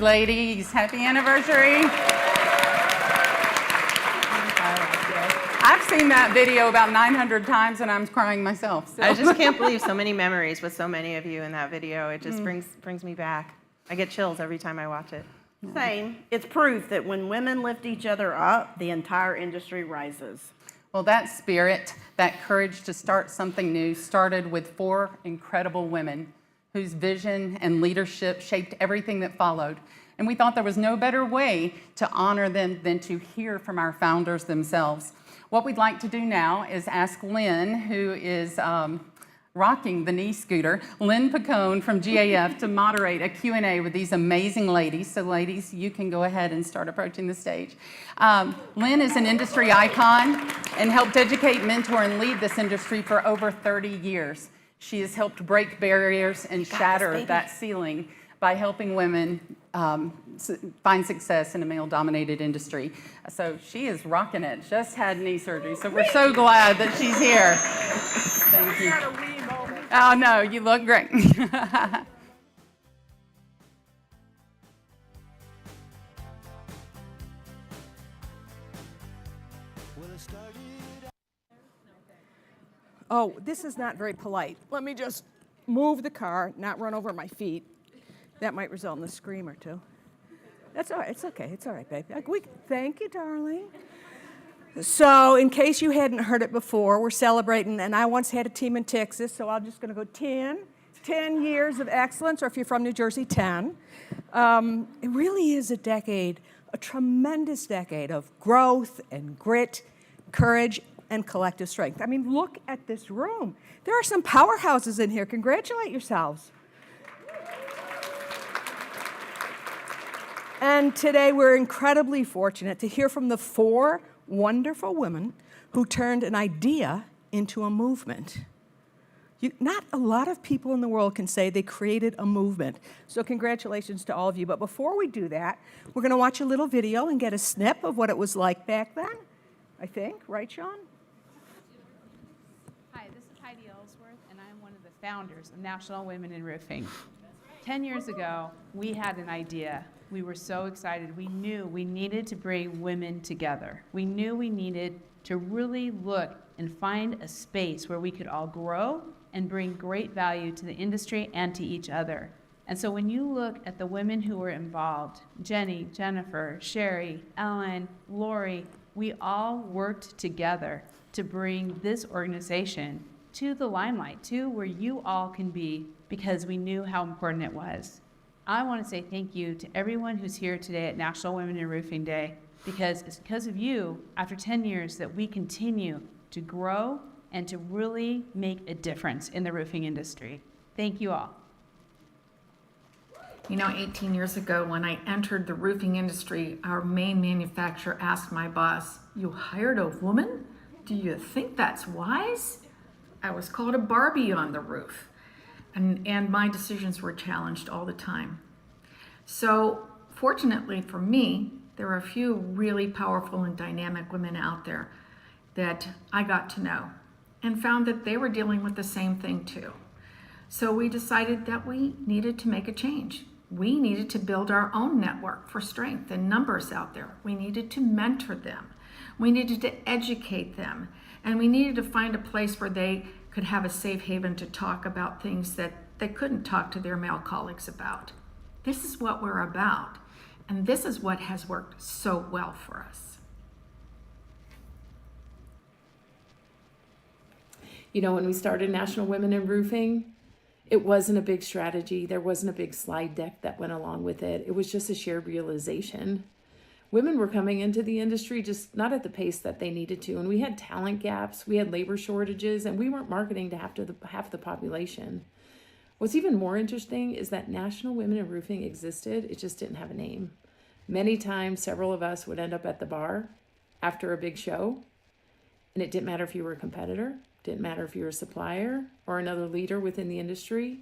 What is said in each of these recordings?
Ladies, happy anniversary. I've seen that video about 900 times and I'm crying myself. So. I just can't believe so many memories with so many of you in that video. It just brings me back. I get chills every time I watch it. Same. It's proof that when women lift each other up, the entire industry rises. Well, that spirit, that courage to start something new started with 4 incredible women whose vision and leadership shaped everything that followed. And we thought there was no better way to honor them than to hear from our founders themselves. What we'd like to do now is ask Lynn, who is rocking the knee scooter, Lynn Picone from GAF, to moderate a Q&A with these amazing ladies. So ladies, you can go ahead and start approaching the stage. Lynn is an industry icon and helped educate, mentor, and lead this industry for over 30 years. She has helped break barriers and shatter that ceiling by helping women find success in a male-dominated industry. So she is rocking it. Just had knee surgery, so we're so glad that she's here. Thank you. Oh, no, you look great. Oh, this is not very polite. Let me just move the car, not run over my feet. That might result in a scream or two. That's all right. It's okay. It's all right, babe. Thank you, darling. So in case you hadn't heard it before, we're celebrating, and I once had a team in Texas, so I'm just going to go 10 years of excellence, or if you're from New Jersey, 10. It really is a decade, a tremendous decade of growth and grit, courage, and collective strength. I mean, look at this room. There are some powerhouses in here. Congratulate yourselves. And today we're incredibly fortunate to hear from the 4 wonderful women who turned an idea into a movement. Not a lot of people in the world can say they created a movement. So congratulations to all of you. But before we do that, we're going to watch a little video and get a snip of what it was like back then, I think. Right, Sean? Hi, this is Heidi Ellsworth, and I'm one of the founders of National Women in Roofing. 10 years ago, we had an idea. We were so excited. We knew we needed to bring women together. We knew we needed to really look and find a space where we could all grow and bring great value to the industry and to each other. And so when you look at the women who were involved, Jenny, Jennifer, Sherry, Ellen, Lori, we all worked together to bring this organization to the limelight, to where you all can be, because we knew how important it was. I want to say thank you to everyone who's here today at National Women in Roofing Day, because it's because of you, after 10 years, that we continue to grow and to really make a difference in the roofing industry. Thank you all. You know, 18 years ago when I entered the roofing industry, our main manufacturer asked my boss, "You hired a woman? Do you think that's wise?" I was called a Barbie on the roof, and my decisions were challenged all the time. So fortunately for me, there are a few really powerful and dynamic women out there that I got to know and found that they were dealing with the same thing too. So we decided that we needed to make a change. We needed to build our own network for strength and numbers out there. We needed to mentor them. We needed to educate them. And we needed to find a place where they could have a safe haven to talk about things that they couldn't talk to their male colleagues about. This is what we're about. And this is what has worked so well for us. You know, when we started National Women in Roofing, it wasn't a big strategy. There wasn't a big slide deck that went along with it. It was just a shared realization. women were coming into the industry just not at the pace that they needed to. And we had talent gaps, we had labor shortages, and we weren't marketing to half the population. What's even more interesting is that National Women in Roofing existed, it just didn't have a name. Many times, several of us would end up at the bar after a big show, and it didn't matter if you were a competitor, didn't matter if you were a supplier or another leader within the industry.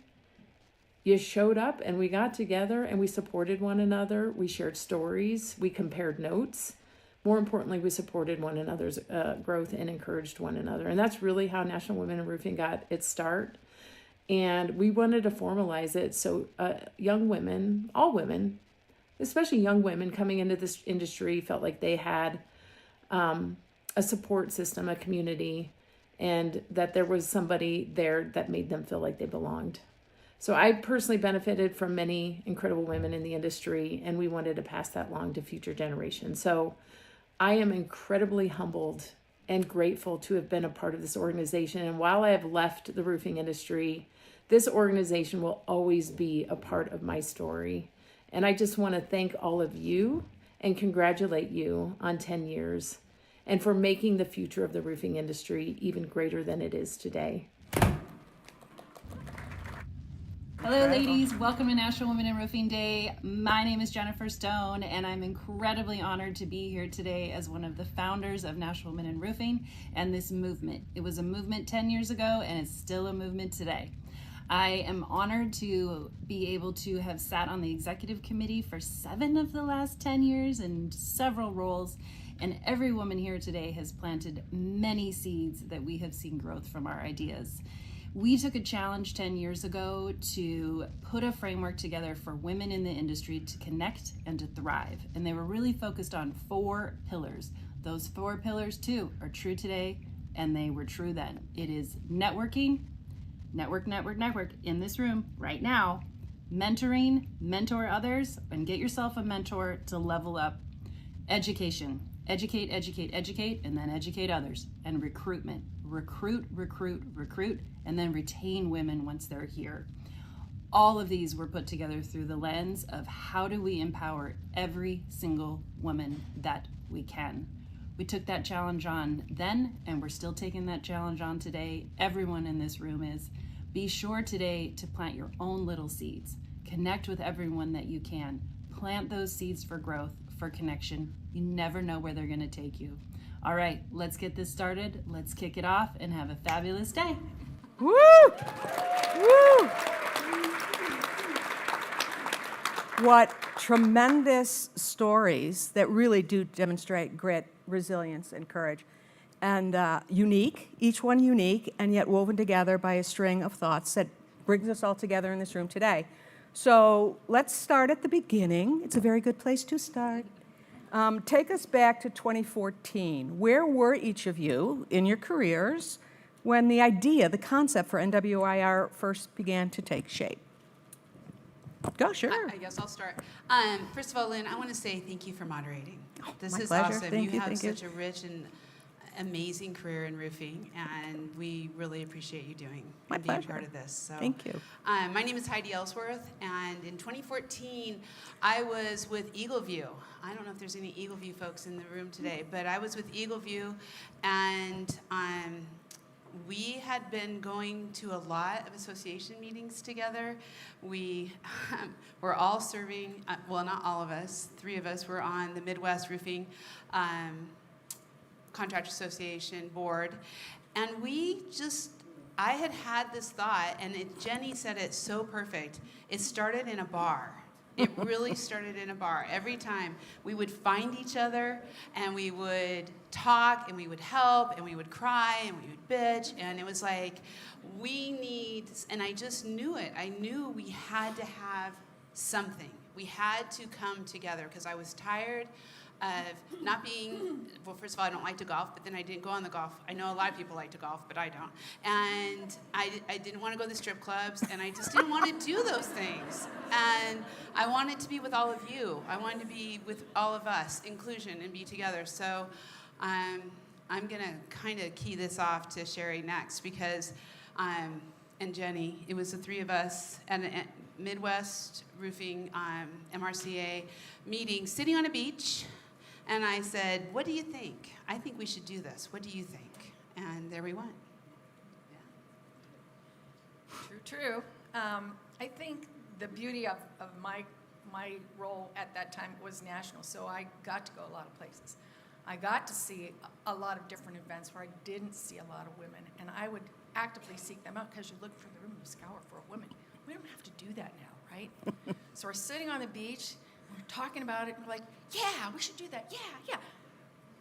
You showed up and we got together and we supported one another. We shared stories. We compared notes. More importantly, we supported one another's growth and encouraged one another. And that's really how National Women in Roofing got its start. And we wanted to formalize it so young women, all women, especially young women coming into this industry, felt like they had a support system, a community, and that there was somebody there that made them feel like they belonged. So I personally benefited from many incredible women in the industry, and we wanted to pass that along to future generations. So I am incredibly humbled and grateful to have been a part of this organization. And while I have left the roofing industry, this organization will always be a part of my story. And I just want to thank all of you and congratulate you on 10 years and for making the future of the roofing industry even greater than it is today. Hello, ladies. Welcome to National Women in Roofing Day. My name is Jennifer Stone, and I'm incredibly honored to be here today as one of the founders of National Women in Roofing and this movement. It was a movement 10 years ago, and it's still a movement today. I am honored to be able to have sat on the executive committee for 7 of the last 10 years in several roles, and every woman here today has planted many seeds that we have seen growth from our ideas. We took a challenge 10 years ago to put a framework together for women in the industry to connect and to thrive. And they were really focused on 4 pillars. Those 4 pillars, too, are true today, and they were true then. It is networking, network in this room right now, mentoring, mentor others, and get yourself a mentor to level up, education, educate, and then educate others, and recruitment. Recruit, and then retain women once they're here. All of these were put together through the lens of how do we empower every single woman that we can. We took that challenge on then, and we're still taking that challenge on today. Everyone in this room is. Be sure today to plant your own little seeds. Connect with everyone that you can. Plant those seeds for growth, for connection. You never know where they're going to take you. All right, let's get this started. Let's kick it off and have a fabulous day. Woo! Woo! What tremendous stories that really do demonstrate grit, resilience, and courage. And unique, each one unique, and yet woven together by a string of thoughts that brings us all together in this room today. So let's start at the beginning. It's a very good place to start. Take us back to 2014. Where were each of you in your careers when the idea, the concept for NWIR first began to take shape? Go, sure. I guess I'll start. First of all, Lynn, I want to say thank you for moderating. This my is pleasure. awesome. Thank you, have thank you. such a rich and amazing career in roofing, and we really appreciate you being pleasure. part of this. So, Thank you. my name is Heidi Ellsworth, and in 2014, I was with Eagleview. I don't know if there's any Eagleview folks in the room today, but I was with Eagleview, and we had been going to a lot of association meetings together. We were all serving, well, not all of us, 3 of us were on the Midwest Roofing Contractor Association board. And I had this thought, and Jenny said it so perfect. It started in a bar. It really started in a bar. Every time we would find each other and we would talk and we would help and we would cry and we would bitch. And it was like, and I just knew it. I knew we had to have something. We had to come together because I was tired of not being, well, first of all, I don't like to golf, but then I didn't go on the golf. I know a lot of people like to golf, but I don't. And I didn't want to go to the strip clubs, and I just didn't want to do those things. And I wanted to be with all of you. I wanted to be with all of us, inclusion, and be together. So I'm going to kind of key this off to Sherry next, because, and Jenny, it was the 3 of us at a Midwest Roofing MRCA meeting, sitting on a beach, And I said, what do you think? I think we should do this. What do you think? And there we went. True. I think the beauty of my role at that time was national, so I got to go a lot of places. I got to see a lot of different events where I didn't see a lot of women, and I would actively seek them out because you look for the room, you scour for a woman. We don't have to do that now, right? So we're sitting on the beach, we're talking about it, and we're like, yeah, we should do that, yeah.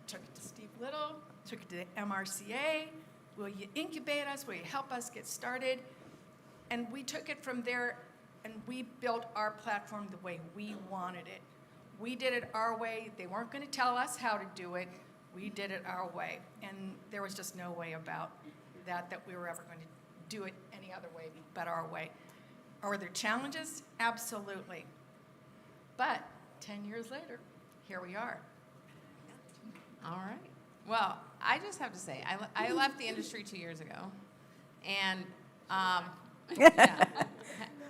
Took it to Steve Little, took it to the MRCA. Will you incubate us? Will you help us get started? And we took it from there, and we built our platform the way we wanted it. We did it our way. They weren't going to tell us how to do it. We did it our way. And there was just no way about that we were ever going to do it any other way but our way. Are there challenges? Absolutely. But 10 years later, here we are. All right. Well, I just have to say, I left the industry 2 years ago, and yeah.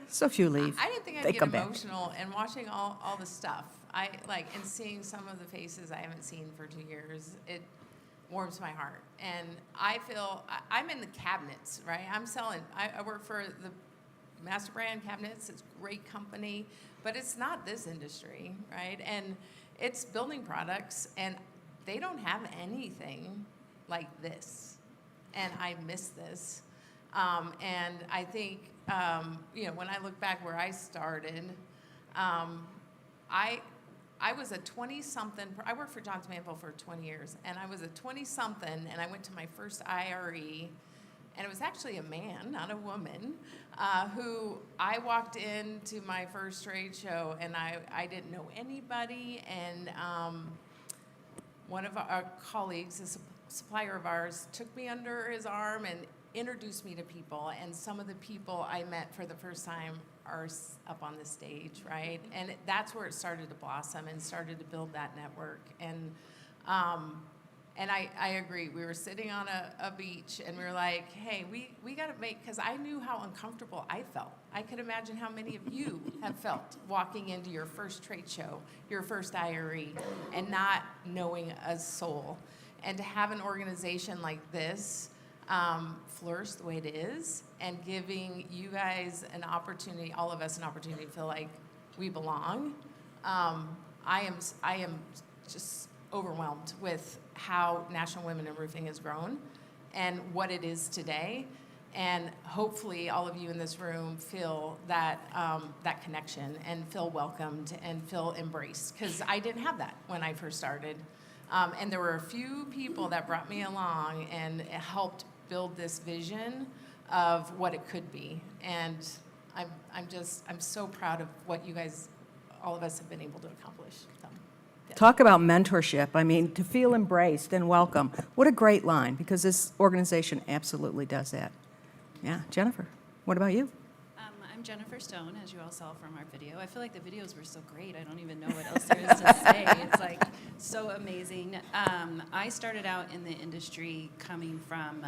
So few leave. I didn't think I'd They get come back. emotional and watching all the stuff. And seeing some of the faces I haven't seen for 2 years, it warms my heart. And I feel, I'm in the cabinets, right? I work for the Master Brand Cabinets. It's a great company, but it's not this industry, right? And it's building products, and they don't have anything like this. And I miss this. And I think, when I look back where I started, I was a 20-something, I worked for Johns Manville for 20 years, and I was a 20-something, and I went to my first IRE, and it was actually a man, not a woman, who I walked into my first trade show, and I didn't know anybody, and one of our colleagues, a supplier of ours, took me under his arm and introduced me to people, and some of the people I met for the first time are up on the stage, right? And that's where it started to blossom and started to build that network. And I agree. We were sitting on a beach, and we were like, hey, we got to make, because I knew how uncomfortable I felt. I could imagine how many of you have felt walking into your first trade show, your first IRE, and not knowing a soul. And to have an organization like this flourish the way it is, and giving you guys an opportunity, all of us an opportunity to feel like we belong. I am just overwhelmed with how National Women in Roofing has grown and what it is today. And hopefully all of you in this room feel that, that connection and feel welcomed and feel embraced, because I didn't have that when I first started. And there were a few people that brought me along and helped build this vision of what it could be. And I'm so proud of what you guys, all of us, have been able to accomplish. So, yeah. Talk about mentorship. I mean, to feel embraced and welcome. What a great line, because this organization absolutely does that. Yeah, Jennifer, what about you? I'm Jennifer Stone, as you all saw from our video. I feel like the videos were so great, I don't even know what else there is to say. It's like so amazing. I started out in the industry coming from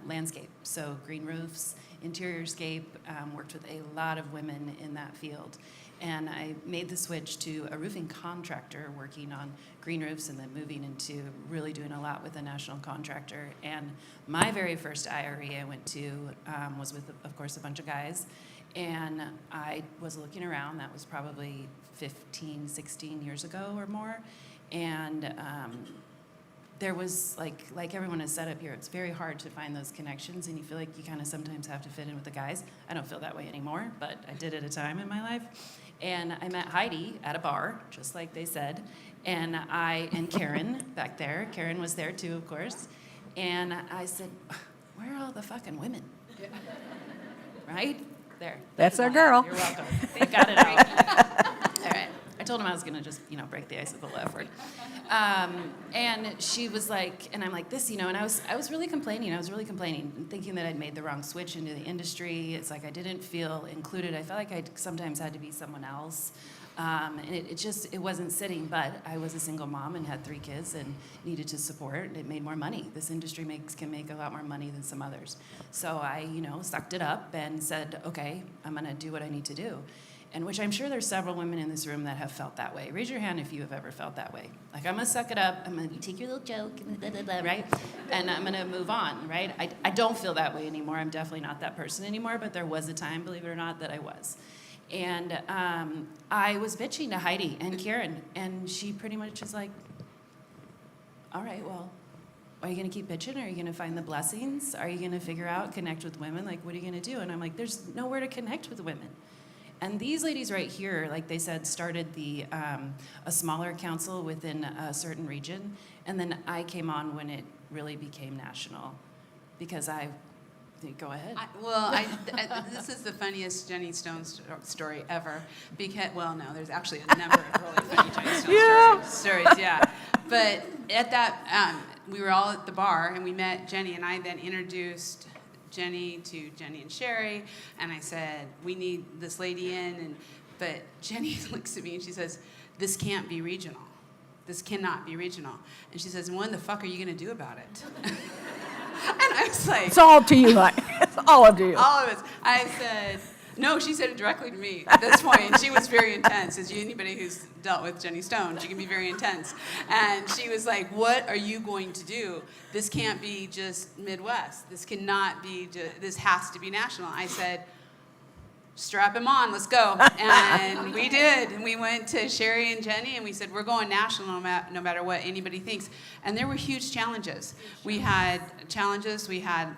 landscape, so green roofs, interior-scape, worked with a lot of women in that field. And I made the switch to a roofing contractor working on green roofs and then moving into really doing a lot with a national contractor. And my very first IRE I went to was with, of course, a bunch of guys. And I was looking around, that was probably 15, 16 years ago or more. And there was, like everyone has said up here, it's very hard to find those connections, and you feel like you kind of sometimes have to fit in with the guys. I don't feel that way anymore, but I did at a time in my life. And I met Heidi at a bar, just like they said, and Karen back there. Karen was there too, of course. And I said, where are all the fucking women? Yeah. Right? There. That's our girl. You're welcome. They got it out. All right. I told him I was going to just, break the ice with the F word. And she was like, and I'm like this, and I was really complaining. And thinking that I'd made the wrong switch into the industry. It's like I didn't feel included. I felt like I sometimes had to be someone else. And it wasn't sitting, but I was a single mom and had 3 kids and needed to support. It made more money. This industry can make a lot more money than some others. So I, sucked it up and said, okay, I'm going to do what I need to do. And which I'm sure there's several women in this room that have felt that way. Raise your hand if you have ever felt that way. Like, I'm gonna suck it up, I'm gonna take your little joke, right? And I'm gonna move on, right? I don't feel that way anymore. I'm definitely not that person anymore, but there was a time, believe it or not, that I was. And I was bitching to Heidi and Karen, and she pretty much was like, all right, well, are you going to keep bitching? Are you going to find the blessings? Are you going to figure out, connect with women? Like, what are you going to do? And I'm like, there's nowhere to connect with women. And these ladies right here, like they said, started a smaller council within a certain region. And then I came on when it really became national, because go ahead. This is the funniest Jenny Stone story ever. Because, well, no, there's actually a number of really funny Jenny Stone stories, yeah. But at that, we were all at the bar, and we met Jenny, and I then introduced Jenny to Jenny and Sherry, and I said, we need this lady in, but Jenny looks at me and she says, this can't be regional. This cannot be regional. And she says, what the fuck are you gonna do about it? And I was like, It's all to you, honey. It's all up to you. all of us. I said, no, she said it directly to me at this point, and she was very intense. As anybody who's dealt with Jenny Stone, she can be very intense. And she was like, what are you going to do? This can't be just Midwest. This cannot be, this has to be national. I said, strap him on, let's go. And we did. And we went to Sherry and Jenny, and we said, we're going national no matter what anybody thinks. And there were huge challenges. We had challenges. We had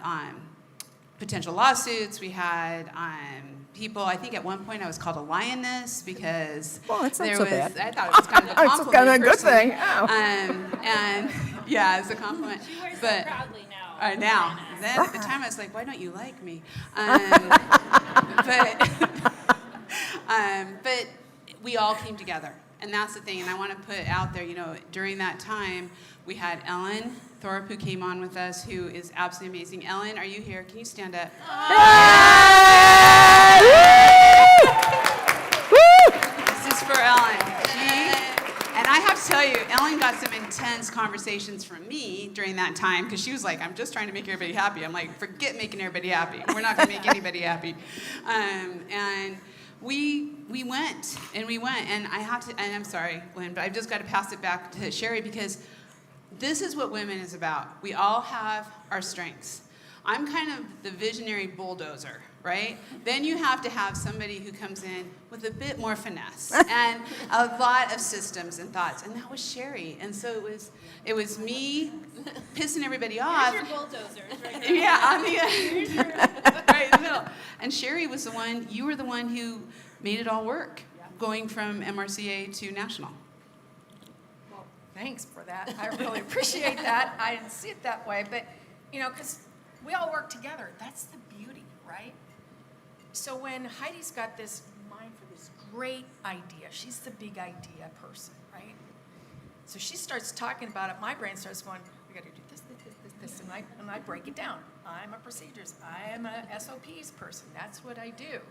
potential lawsuits. We had people, I think at one point I was called a lioness because Well, that's not there so was, bad. I thought it was kind of a compliment. It's kind of a good personally. thing. Oh. And yeah, it's a compliment. She wears But it proudly now. now. Then at the time I was like, why don't you like me? But we all came together, and that's the thing. And I want to put out there, during that time, we had Ellen Thorpe, who came on with us, who is absolutely amazing. Ellen, are you here? Can you stand up? This is for Ellen. And I have to tell you, Ellen got some intense conversations from me during that time, because she was like, I'm just trying to make everybody happy. I'm like, forget making everybody happy. We're not going to make anybody happy. And we went, and I have to, and I'm sorry, Lynn, but I've just got to pass it back to Sherry, because this is what women is about. We all have our strengths. I'm kind of the visionary bulldozer, right? Then you have to have somebody who comes in with a bit more finesse and a lot of systems and thoughts, and that was Sherry. And so it was me pissing everybody off. Here's your bulldozers right there. Yeah, on the end, right in the middle. And Sherry was the one. You were the one who made it all work, going from MRCA to national. Well, thanks for that. I really appreciate that. I didn't see it that way, but, because we all work together. That's the beauty, right? So when Heidi's got this mind for this great idea, she's the big idea person, right? So she starts talking about it. My brain starts going, we got to do this, and I break it down. I'm a procedures. I am a SOPs person. That's what I do.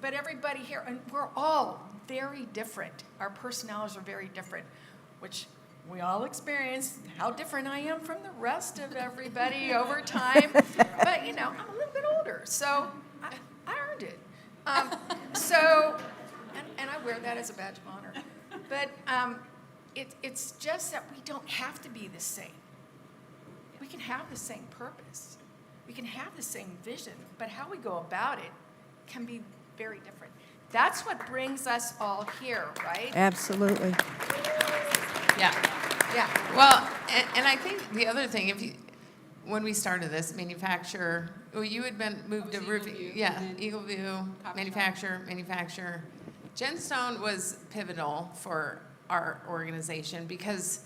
But everybody here, and we're all very different. Our personalities are very different, which we all experience how different I am from the rest of everybody over time. But, I'm a little bit older, so I earned it. And I wear that as a badge of honor. But it's just that we don't have to be the same. We can have the same purpose. We can have the same vision, but how we go about it can be very different. That's what brings us all here, right? Absolutely. Yeah. Yeah. Well, and I think the other thing, when we started this, manufacturer, you had moved to roofing, Eagle View, manufacturer. Jen Stone was pivotal for our organization because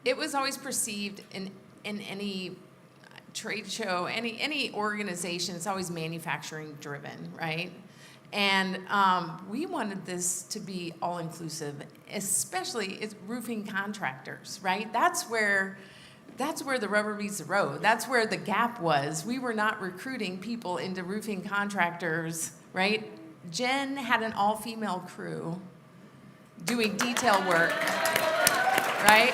it was always perceived in any trade show, any organization, it's always manufacturing driven, right? And we wanted this to be all-inclusive, especially it's roofing contractors, right? That's where the rubber meets the road. That's where the gap was. We were not recruiting people into roofing contractors, right? Jen had an all-female crew doing detail work, right?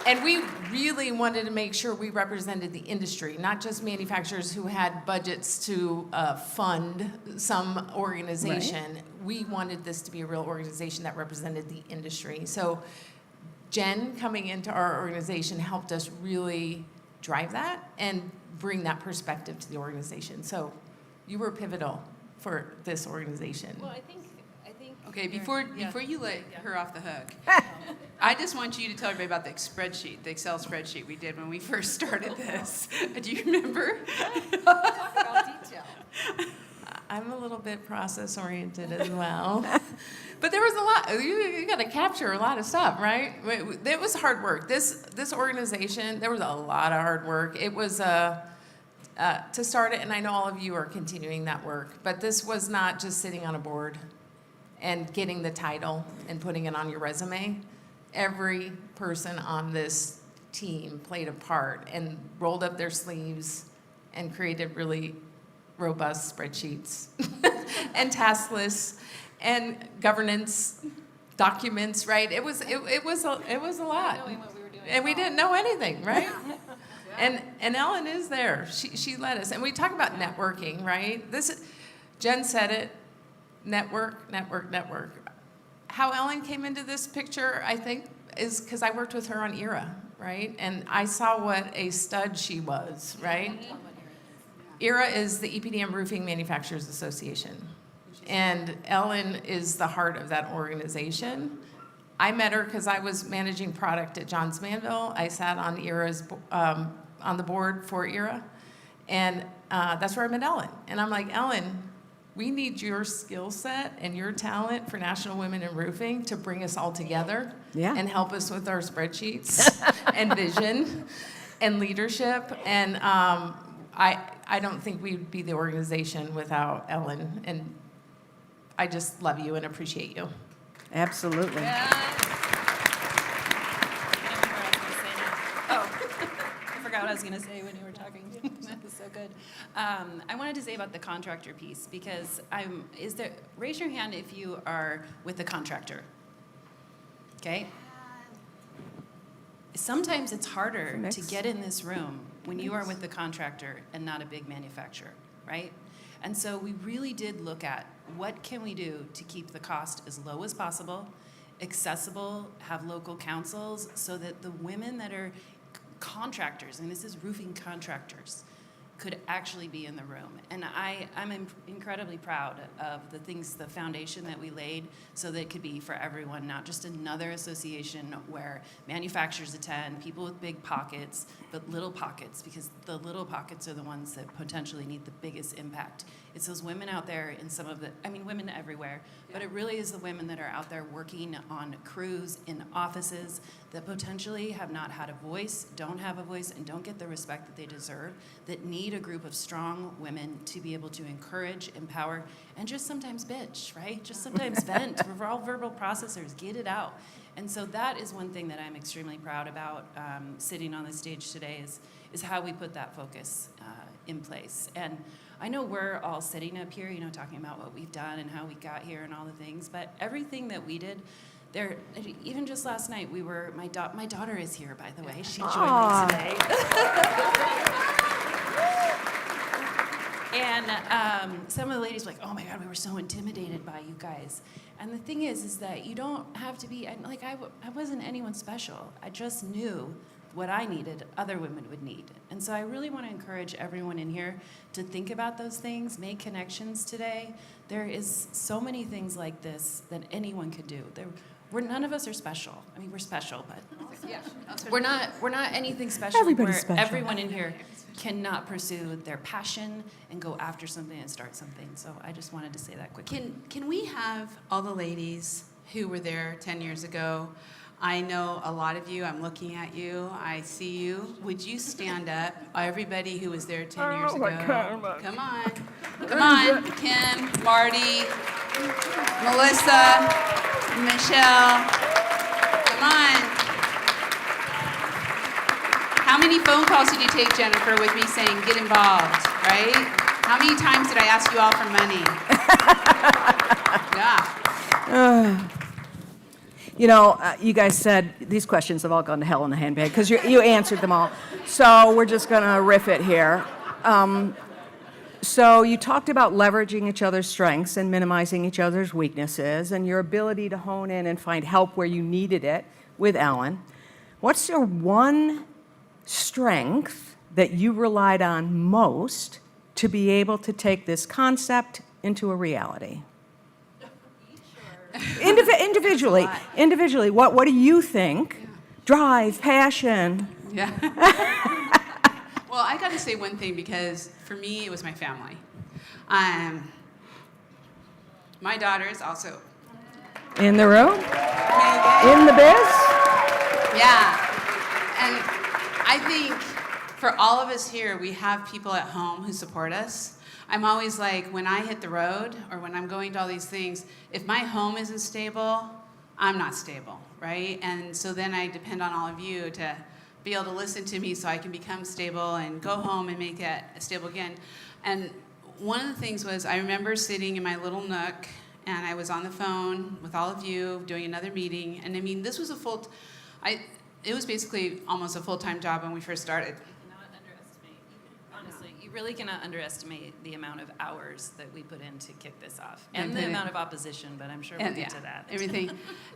And we really wanted to make sure we represented the industry, not just manufacturers who had budgets to fund some organization. We wanted this to be a real organization that represented the industry. So Jen coming into our organization helped us really drive that and bring that perspective to the organization. So you were pivotal for this organization. Well, I think. Okay, before you let her off the hook, I just want you to tell everybody about the spreadsheet, the Excel spreadsheet we did when we first started this. Do you remember? Talk about detail. I'm a little bit process oriented as well. But there was a lot, you got to capture a lot of stuff, right? It was hard work. This organization, there was a lot of hard work. It was to start it, and I know all of you are continuing that work, but this was not just sitting on a board and getting the title and putting it on your resume. Every person on this team played a part and rolled up their sleeves and created really robust spreadsheets and task lists and governance documents, right? It was a lot. Knowing what we were doing. And we didn't know anything, right? And Ellen is there. She led us. And we talk about networking, right? Jen said it. Network. How Ellen came into this picture, I think, is because I worked with her on ERA, right? And I saw what a stud she was, right? ERA is the EPDM Roofing Manufacturers Association. And Ellen is the heart of that organization. I met her because I was managing product at Johns Manville. I sat on ERA's, on the board for ERA. And that's where I met Ellen. And I'm like, Ellen, we need your skill set and your talent for National Women in Roofing to bring us all together and help us with our spreadsheets and vision and leadership. And I don't think we'd be the organization without Ellen. And I just love you and appreciate you. Absolutely. I forgot what I was going to say when you were talking. That was so good. I wanted to say about the contractor piece because raise your hand if you are with a contractor. Okay? Sometimes it's harder to get in this room when you are with the contractor and not a big manufacturer, right? And so we really did look at what can we do to keep the cost as low as possible, accessible, have local councils, so that the women that are contractors, and this is roofing contractors, could actually be in the room. And I'm incredibly proud of the things, the foundation that we laid so that it could be for everyone, not just another association where manufacturers attend, people with big pockets, but little pockets, because the little pockets are the ones that potentially need the biggest impact. It's those women out there in women everywhere, but it really is the women that are out there working on crews, in offices, that potentially have not had a voice, don't have a voice, and don't get the respect that they deserve, that need a group of strong women to be able to encourage, empower, and just sometimes bitch, right? Just sometimes vent. We're all verbal processors. Get it out. And so that is one thing that I'm extremely proud about sitting on the stage today is how we put that focus in place. And I know we're all sitting up here, talking about what we've done and how we got here and all the things, but everything that we did, even just last night, my daughter is here, by the way. She joined me today. And some of the ladies were like, oh my God, we were so intimidated by you guys. And the thing is that you don't have to be, I wasn't anyone special. I just knew what I needed, other women would need. And so I really want to encourage everyone in here to think about those things, make connections today. There is so many things like this that anyone could do. None of us are special. I mean, we're special, but we're not anything special. Everybody's special. Everyone in here cannot pursue their passion and go after something and start something. So I just wanted to say that quickly. Can we have all the ladies who were there 10 years ago? I know a lot of you. I'm looking at you. I see you. Would you stand up? Everybody who was there 10 years ago. Come on. Come on. Kim, Marty, Melissa, Michelle. Come on. How many phone calls did you take, Jennifer, with me saying, get involved, right? How many times did I ask you all for money? Yeah. You know, you guys said these questions have all gone to hell in a handbag because you answered them all. So we're just going to riff it here. So you talked about leveraging each other's strengths and minimizing each other's weaknesses and your ability to hone in and find help where you needed it with Ellen. What's your one strength that you relied on most to be able to take this concept into a reality? Individually, what do you think? Drive, passion. Yeah. Well, I got to say one thing because for me, it was my family. My daughter is also In the room? Megan. In the biz? Yeah. And I think for all of us here, we have people at home who support us. I'm always like, when I hit the road or when I'm going to all these things, if my home isn't stable, I'm not stable, right? And so then I depend on all of you to be able to listen to me so I can become stable and go home and make it stable again. And one of the things was I remember sitting in my little nook and I was on the phone with all of you doing another meeting. And I mean, this was it was basically almost a full-time job when we first started. Not underestimate. Honestly, you really cannot underestimate the amount of hours that we put in to kick this off. And the amount of opposition, but I'm sure we'll get to that. Everything.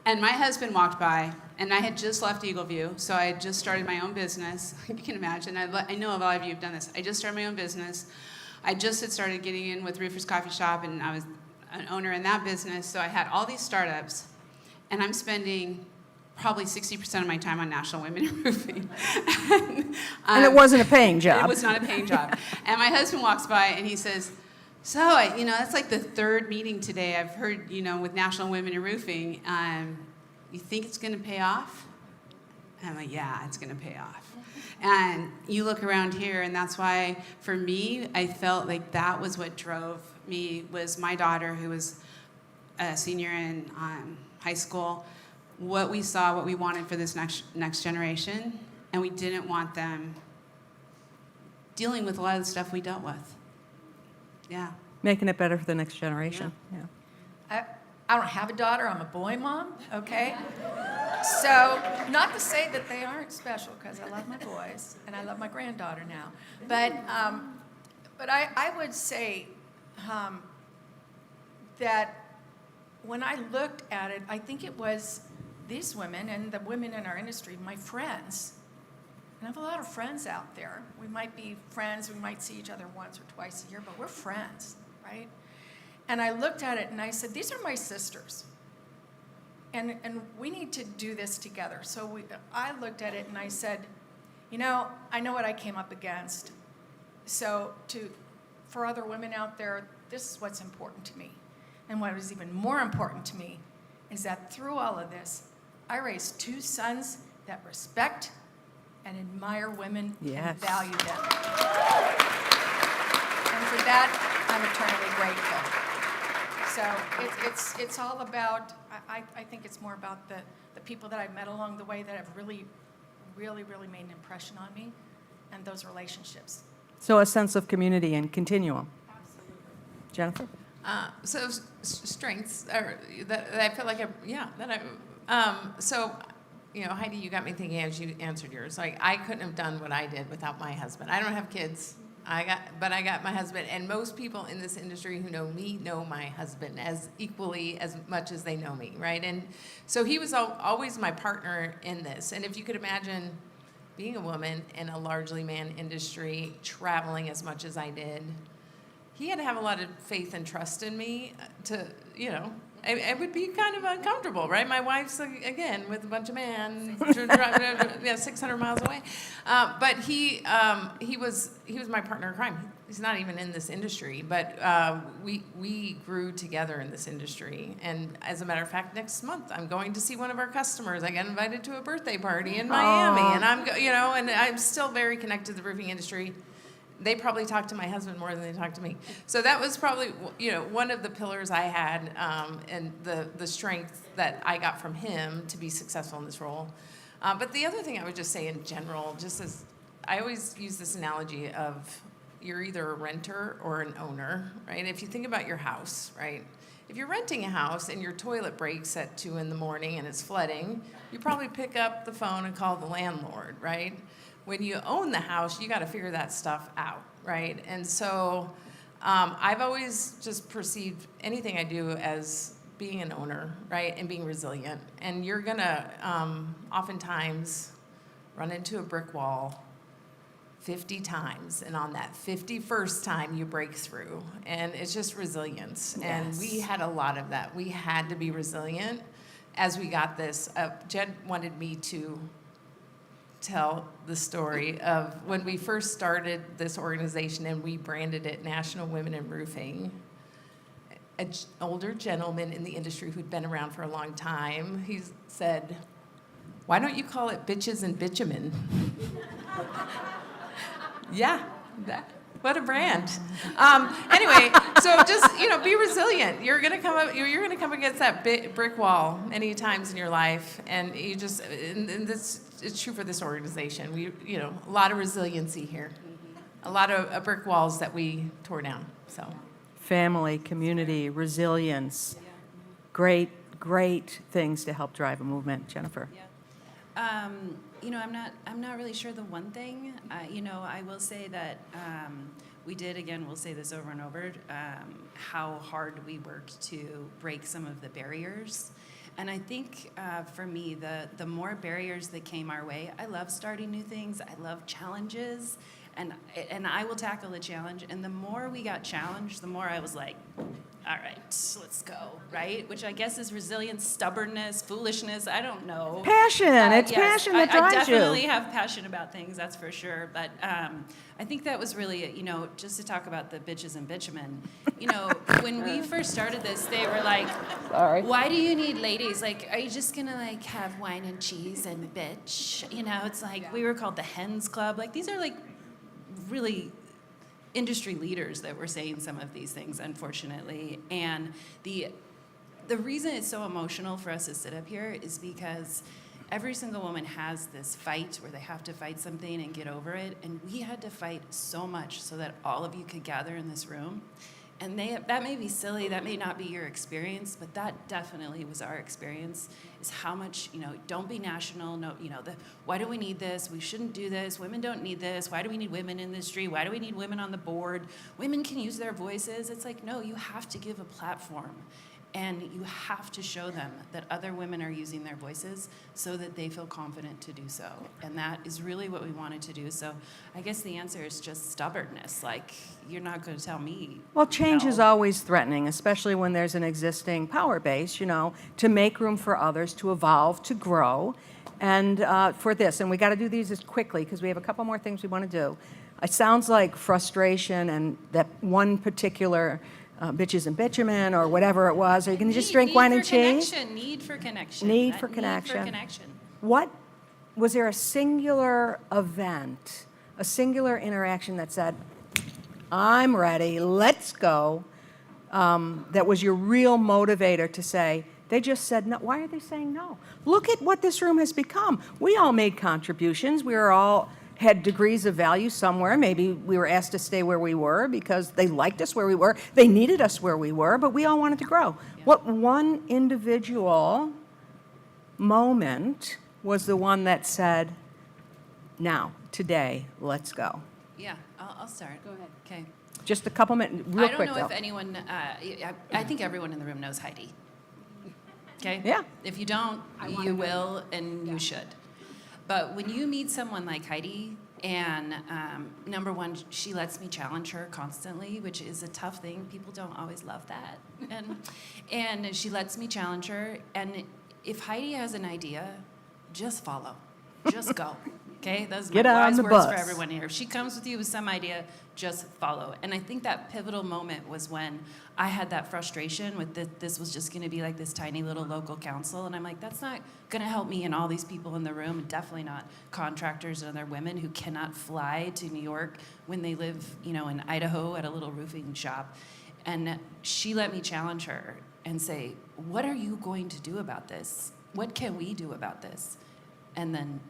And my husband walked by, and I had just left Eagle View, so I had just started my own business. You can imagine. I know a lot of you have done this. I just started my own business. I just had started getting in with Roofers Coffee Shop, and I was an owner in that business, so I had all these startups, and I'm spending probably 60% of my time on National Women in Roofing. And it wasn't a paying job. It was not a paying job. And my husband walks by and he says, so, that's like the third meeting today I've heard, with National Women in Roofing. You think it's going to pay off? And I'm like, yeah, it's going to pay off. And you look around here, and that's why, for me, I felt like that was what drove me, was my daughter, who was a senior in high school, what we saw, what we wanted for this next generation, and we didn't want them dealing with a lot of the stuff we dealt with. Yeah. Making it better for the next generation. Yeah. I don't have a daughter, I'm a boy mom, okay? So, not to say that they aren't special, because I love my boys, and I love my granddaughter now. But I would say that when I looked at it, I think it was these women and the women in our industry, my friends. And I have a lot of friends out there. We might be friends, we might see each other once or twice a year, but we're friends, right? And I looked at it and I said, these are my sisters. And we need to do this together. So I looked at it and I said, I know what I came up against. So for other women out there, this is what's important to me. And what is even more important to me is that through all of this, I raised two sons that respect and admire women and value them. And for that, I'm eternally grateful. So it's all about, I think it's more about the people that I've met along the way that have really, really, really made an impression on me and those relationships. So a sense of community and continuum. Absolutely. Jennifer? So strengths that I feel like Heidi, you got me thinking as you answered yours. Like, I couldn't have done what I did without my husband. I don't have kids. But I got my husband, and most people in this industry who know me know my husband as equally as much as they know me, right? And so he was always my partner in this. And if you could imagine being a woman in a largely man industry, traveling as much as I did, he had to have a lot of faith and trust in me to, it would be kind of uncomfortable, right? My wife's, again, with a bunch of men, 600 miles away. But he was my partner in crime. He's not even in this industry, but we grew together in this industry. And as a matter of fact, next month I'm going to see one of our customers. I got invited to a birthday party in Miami, and and I'm still very connected to the roofing industry. They probably talk to my husband more than they talk to me. So that was probably, one of the pillars I had, and the strength that I got from him to be successful in this role. But the other thing I would just say in general, just as I always use this analogy of you're either a renter or an owner, right? If you think about your house, right? If you're renting a house and your toilet breaks at 2 in the morning and it's flooding, you probably pick up the phone and call the landlord, right? When you own the house, you got to figure that stuff out, right? And so I've always just perceived anything I do as being an owner, right, and being resilient. And you're going to oftentimes run into a brick wall 50 times, and on that 51st time you break through, and it's just resilience. And we had a lot of that. We had to be resilient as we got this. Jed wanted me to tell the story of when we first started this organization and we branded it National Women in Roofing. An older gentleman in the industry who'd been around for a long time, he said, "Why don't you call it Bitches and Bitumen?" Yeah, what a brand. Anyway, so just, be resilient. You're gonna come against that brick wall many times in your life, and you just, and this, it's true for this organization. We, a lot of resiliency here, a lot of brick walls that we tore down. So, family, community, resilience, great things to help drive a movement. Jennifer. I'm not really sure the one thing. I will say that we'll say this over and over, how hard we worked to break some of the barriers. And I think for me, the more barriers that came our way, I love starting new things. I love challenges. And I will tackle a challenge. And the more we got challenged, the more I was like, all right, let's go, right? Which I guess is resilience, stubbornness, foolishness, I don't know. Passion, it's yes, passion that drives you. I definitely have passion about things, that's for sure. But I think that was really, just to talk about the bitches and bitumen, when we first started this, they were like, sorry, why do you need ladies? Like, are you just gonna have wine and cheese and bitch? It's like, we were called the Hens Club. Like, these are like really industry leaders that were saying some of these things, unfortunately. And the reason it's so emotional for us to sit up here is because every single woman has this fight where they have to fight something and get over it. And we had to fight so much so that all of you could gather in this room. And that may be silly, that may not be your experience, but that definitely was our experience, is how much, don't be national, no, why do we need this? We shouldn't do this. Women don't need this. Why do we need women in the industry? Why do we need women on the board? Women can use their voices. It's like, no, you have to give a platform. And you have to show them that other women are using their voices so that they feel confident to do so. And that is really what we wanted to do. So I guess the answer is just stubbornness. Like, you're not going to tell me. Well, change no. is always threatening, especially when there's an existing power base, to make room for others, to evolve, to grow. And for this, and we got to do these as quickly because we have a couple more things we want to do. It sounds like frustration and that one particular bitches and bitumen or whatever it was. Are you going to just drink wine and cheese? Need for connection. Need for connection. What, was there a singular event, a singular interaction that said, I'm ready, let's go, that was your real motivator to say, they just said no? Why are they saying no? Look at what this room has become. We all made contributions. We were all had degrees of value somewhere. Maybe we were asked to stay where we were because they liked us where we were. They needed us where we were, but we all wanted to grow. Yeah. What one individual moment was the one that said, now, today, let's go? Yeah, I'll start. Go ahead. Okay. Just a couple minutes, real quick, I don't know though. if anyone, I think everyone in the room knows Heidi. Okay? Yeah. If you don't, you will and you should. But when you meet someone like Heidi, and number one, she lets me challenge her constantly, which is a tough thing. People don't always love that. And she lets me challenge her. And if Heidi has an idea, just follow. Just go. Okay? Those are my wise words for everyone here. If she comes with you with some idea, just follow. And I think that pivotal moment was when I had that frustration with this was just going to be like this tiny little local council. And I'm like, that's not going to help me and all these people in the room, and definitely not contractors and other women who cannot fly to New York when they live, in Idaho at a little roofing shop. And she let me challenge her and say, what are you going to do about this? What can we do about this? And then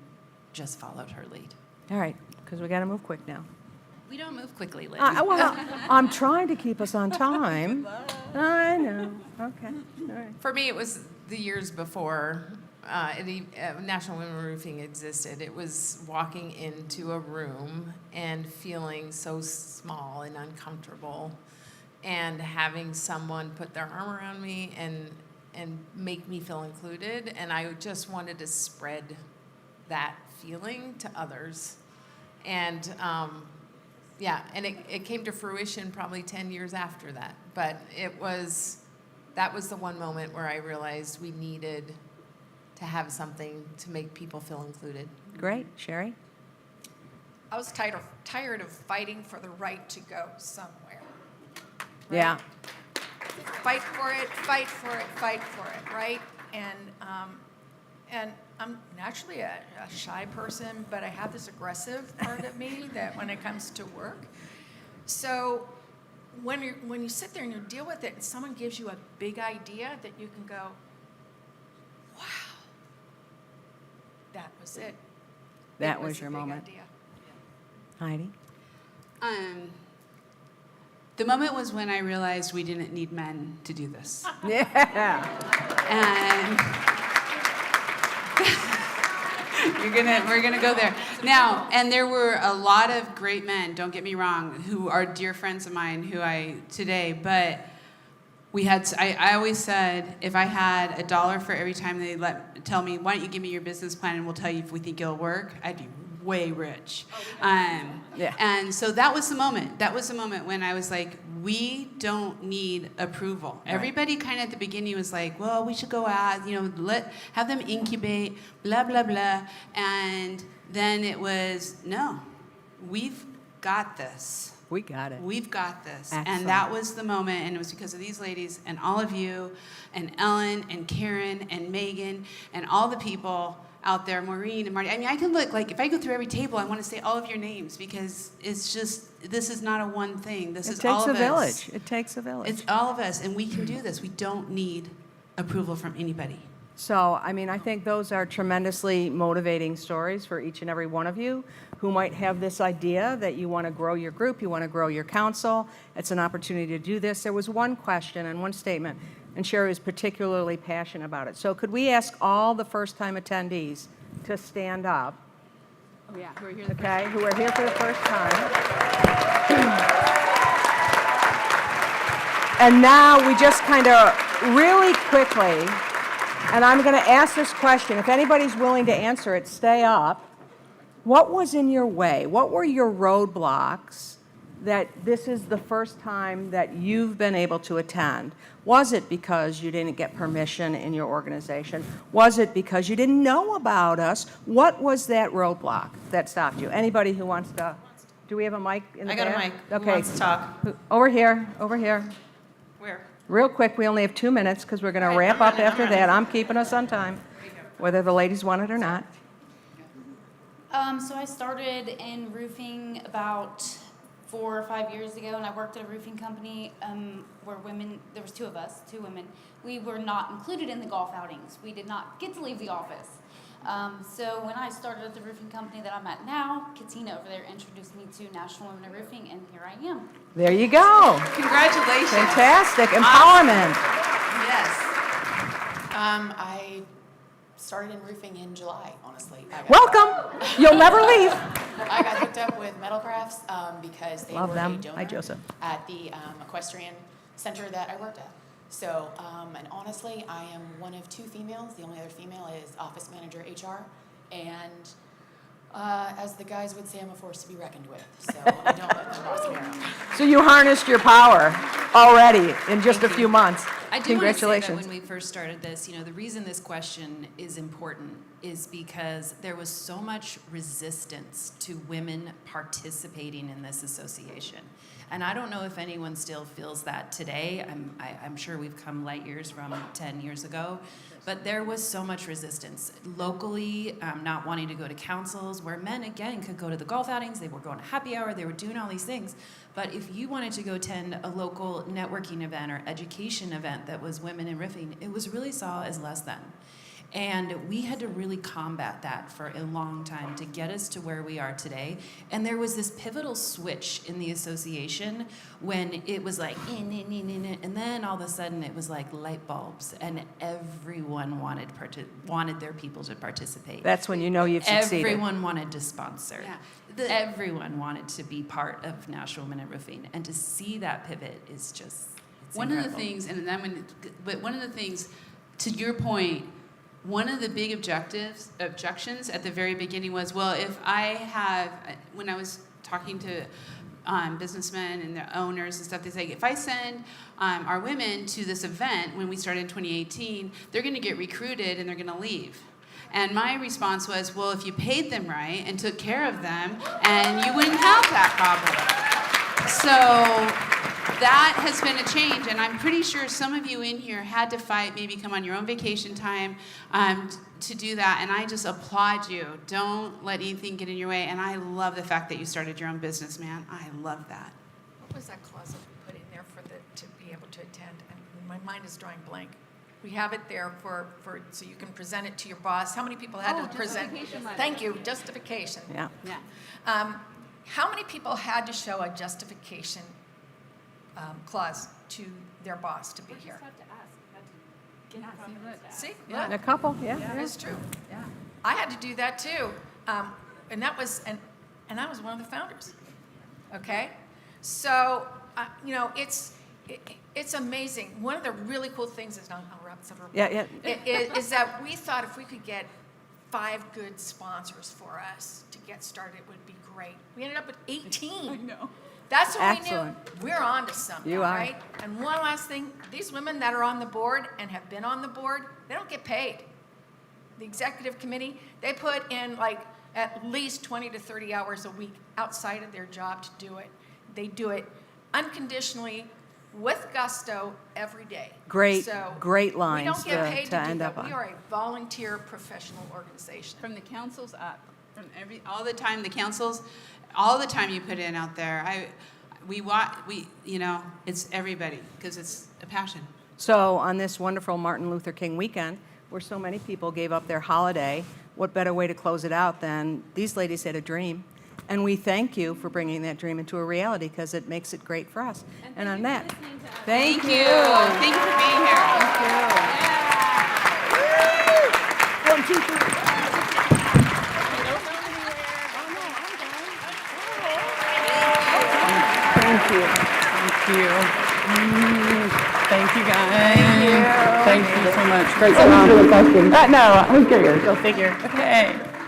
just followed her lead. All right, because we got to move quick now. We don't move quickly, Liz. Well, I'm trying to keep us on time. I know. Okay. All right. For me, it was the years before National Women Roofing existed. It was walking into a room and feeling so small and uncomfortable, and having someone put their arm around me and make me feel included. And I just wanted to spread that feeling to others. And yeah, and it came to fruition probably 10 years after that. But that was the one moment where I realized we needed to have something to make people feel included. Great. Sherry? I was tired of fighting for the right to go somewhere. Yeah. Fight for it, fight for it, fight for it, right? And I'm naturally a shy person, but I have this aggressive part of me that when it comes to work. So when you sit there and you deal with it and someone gives you a big idea that you can go, wow, that was it. That It was a your big moment. idea. Heidi? The moment was when I realized we didn't need men to do this. Yeah. And we're gonna go there now. And there were a lot of great men, don't get me wrong, who are dear friends of mine but I always said, if I had $1 for every time they tell me, why don't you give me your business plan and we'll tell you if we think it'll work, I'd be way rich. Yeah. And so that was the moment. That was the moment when I was like, we don't need approval. Right. Everybody kind of at the beginning was like, well, we should go out, have them incubate, blah, blah, blah. And then it was, no, we've got this. We got it. We've got this. Excellent. And that was the moment, and it was because of these ladies and all of you and Ellen and Karen and Megan and all the people out there, Maureen and Marty. I mean, I can look, like, if I go through every table, I want to say all of your names because it's just, this is not a one thing. This is all of us. It takes a village. It takes a village. It's all of us, and we can do this. We don't need approval from anybody. So, I mean, I think those are tremendously motivating stories for each and every one of you who might have this idea that you want to grow your group, you want to grow your council. It's an opportunity to do this. There was one question and one statement, and Sherry was particularly passionate about it. So could we ask all the first-time attendees to stand up? Oh, yeah, who are here the Okay, who are here for the first time. And now we just kind of really quickly, and I'm going to ask this question. If anybody's willing to answer it, stay up. What was in your way? What were your roadblocks that this is the first time that you've been able to attend? Was it because you didn't get permission in your organization? Was it because you didn't know about us? What was that roadblock that stopped you? Anybody who wants to? Do we have a mic in the I got a back? mic. Who Okay. wants to talk? Over here, over here. Where? Real quick, we only have 2 minutes because we're going to wrap up after that. I'm keeping us on time, whether the ladies want it or not. So I started in roofing about 4 or 5 years ago, and I worked at a roofing company where there was 2 of us, 2 women. We were not included in the golf outings. We did not get to leave the office. So when I started at the roofing company that I'm at now, Katina over there introduced me to National Women in Roofing, and here I am. There you go. Congratulations. Fantastic. Empowerment. Yes. I started in roofing in July, honestly. Welcome. You'll never leave. I got hooked up with Metal Crafts because they Love were them. a donor Hi, Joseph. at the equestrian center that I worked at. So, and honestly, I am one of 2 females. The only other female is office manager HR. And as the guys would say, I'm a force to be reckoned with. So I don't let them boss me around. So you harnessed your power already in just a few months. I do want to say that Congratulations. when we first started this, the reason this question is important is because there was so much resistance to women participating in this association. And I don't know if anyone still feels that today. I'm sure we've come light years from 10 years ago. But there was so much resistance locally, not wanting to go to councils, where men, again, could go to the golf outings. They were going to happy hour. They were doing all these things. But if you wanted to go attend a local networking event or education event that was women in roofing, it was really saw as less than. And we had to really combat that for a long time to get us to where we are today. And there was this pivotal switch in the association when it was like, and then all of a sudden it was like light bulbs, and everyone wanted their people to participate. That's when you know you've succeeded. Everyone wanted to sponsor. Yeah. Everyone wanted to be part of National Women in Roofing, and to see that pivot is just it's One incredible. of the things, and then but one of the things, to your point, one of the big objections at the very beginning was, well, if I have, when I was talking to businessmen and their owners and stuff, they say, if I send our women to this event when we started in 2018, they're going to get recruited and they're going to leave. And my response was, well, if you paid them right and took care of them, and you wouldn't have that problem. So that has been a change, and I'm pretty sure some of you in here had to fight, maybe come on your own vacation time to do that, and I just applaud you. Don't let anything get in your way, and I love the fact that you started your own business, man. I love that. What was that clause that we put in there to be able to attend? And my mind is drawing blank. We have it there for so you can present it to your boss. How many people had to present? Thank you, justification. Yeah. How many people had to show a justification clause to their boss to be here? See, look, A couple, yeah. that is true. Yeah, I had to do that too, and that was and I was one of the founders. Okay, so it's amazing. One of the really cool things is, I'll wrap this up. Is that we thought if we could get 5 good sponsors for us to get started, it would be great. We ended up with 18. I know. That's what Excellent. we knew. We're on to something, You are. right? And one last thing, these women that are on the board and have been on the board, they don't get paid. The executive committee, they put in like at least 20 to 30 hours a week outside of their job to do it. They do it unconditionally, with gusto, every day. Great lines we don't get paid to to end do up that. on. We are a volunteer professional organization. From the councils up, from all the time, the councils, all the time you put in out there. It's everybody, because it's a passion. So on this wonderful Martin Luther King weekend, where so many people gave up their holiday, what better way to close it out than these ladies had a dream. And we thank you for bringing that dream into a reality, because it makes it great for us. And on that, thank you. Thank you for being here. One, two, three. Thank you. Thank you. Thank you, guys. Thank you so much. Great job. No, who cares? Go figure.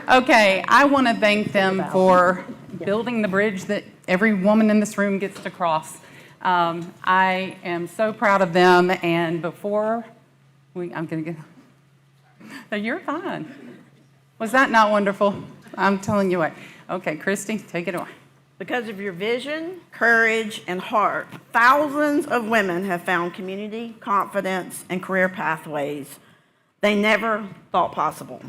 Okay. I want to thank them for building the bridge that every woman in this room gets to cross. I am so proud of them. And before I'm going to go. No, you're fine. Was that not wonderful? I'm telling you what. Okay, Christy, take it away. Because of your vision, courage, and heart, thousands of women have found community, confidence, and career pathways they never thought possible.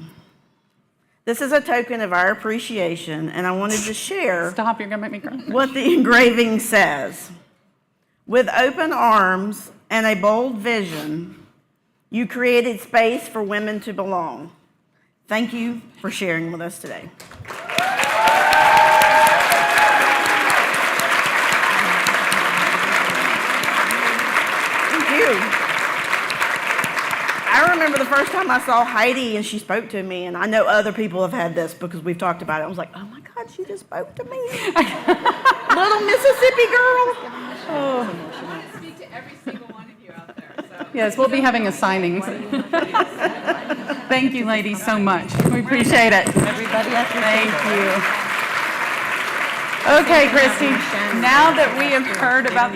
This is a token of our appreciation, and I wanted to share Stop, you're going to make me cry. what the engraving says. With open arms and a bold vision, you created space for women to belong. Thank you for sharing with us today. I remember the first time I saw Heidi and she spoke to me, and I know other people have had this because we've talked about it. I was like, oh my God, she just spoke to me. Little Mississippi girl. Oh. Speak to every single one of you out there. So. Yes, we'll be having a signing. Thank you, ladies, so much. We appreciate it. Everybody at your Thank you. Okay, Christy, now that we have heard about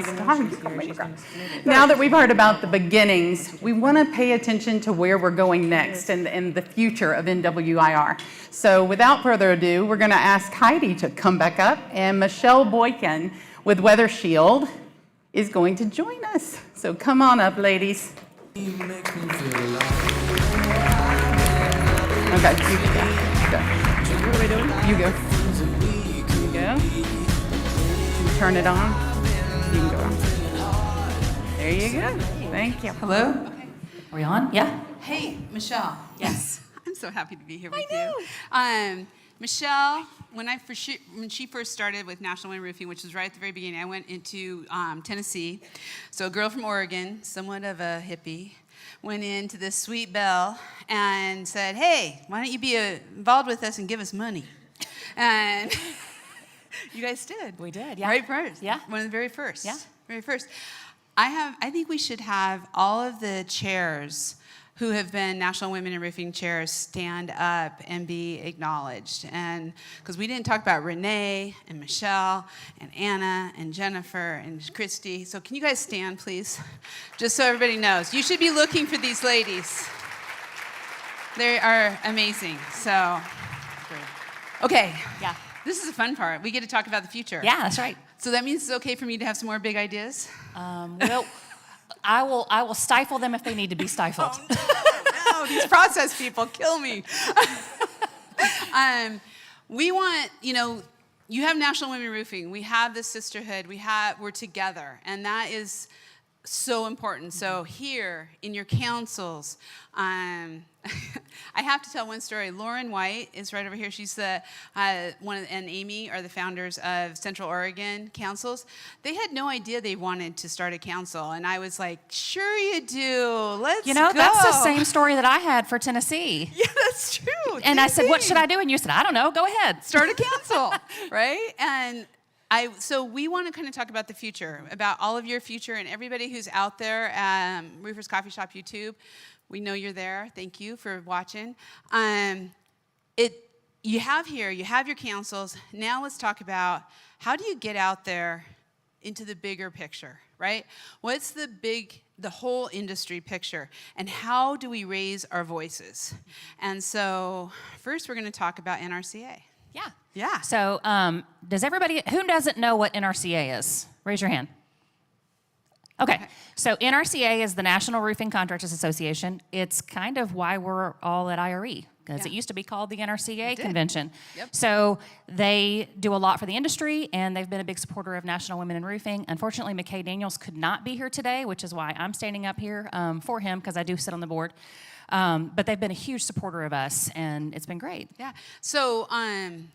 the beginnings, we want to pay attention to where we're going next and the future of NWIR. So without further ado, we're going to ask Heidi to come back up, and Michelle Boykin with Weather Shield is going to join us. So come on up, ladies. Okay, you go. What are we doing? You go. Go. You turn it on. You can go on. There you go. Thank you. Hello? Are we on? Yeah? Hey, Michelle. Yes. I'm so happy to be here with you. Michelle, when she first started with National Women Roofing, which was right at the very beginning, I went into Tennessee. So a girl from Oregon, somewhat of a hippie, went into this sweet belle and said, hey, why don't you be involved with us and give us money? And you guys did. We did, yeah. Right first. Yeah. One of the very first. Yeah. Very first. I think we should have all of the chairs who have been National Women in Roofing chairs stand up and be acknowledged. And because we didn't talk about Renee and Michelle and Anna and Jennifer and Christy. So can you guys stand, please? Just so everybody knows. You should be looking for these ladies. They are amazing. So, okay. Yeah. This is a fun part. We get to talk about the future. Yeah, that's right. So that means it's okay for me to have some more big ideas? Well, I will stifle them if they need to be stifled. No, these process people kill me. We want, you have National Women Roofing. We have this sisterhood. We're together, and that is so important. So here in your councils, I have to tell one story. Lauren White is right over here. She's and Amy are the founders of Central Oregon Councils. They had no idea they wanted to start a council, and I was like, "Sure you do. Let's go." That's the same story that I had for Tennessee. Yeah, that's true. And I said, "What should I do?" And you said, "I don't know. Go ahead. Start a council," right? And so we want to kind of talk about the future, about all of your future and everybody who's out there, Roofers Coffee Shop YouTube. We know you're there. Thank you for watching. You have your councils. Now let's talk about how do you get out there into the bigger picture, right? What's the whole industry picture, and how do we raise our voices? And so first we're going to talk about NRCA. Yeah. Yeah. So who doesn't know what NRCA is? Raise your hand. Okay. So NRCA is the National Roofing Contractors Association. It's kind of why we're all at IRE, because it used to be called the NRCA convention. Yep. So they do a lot for the industry, and they've been a big supporter of National Women in Roofing. Unfortunately, McKay Daniels could not be here today, which is why I'm standing up here for him, because I do sit on the board. But they've been a huge supporter of us, and it's been great. Yeah. So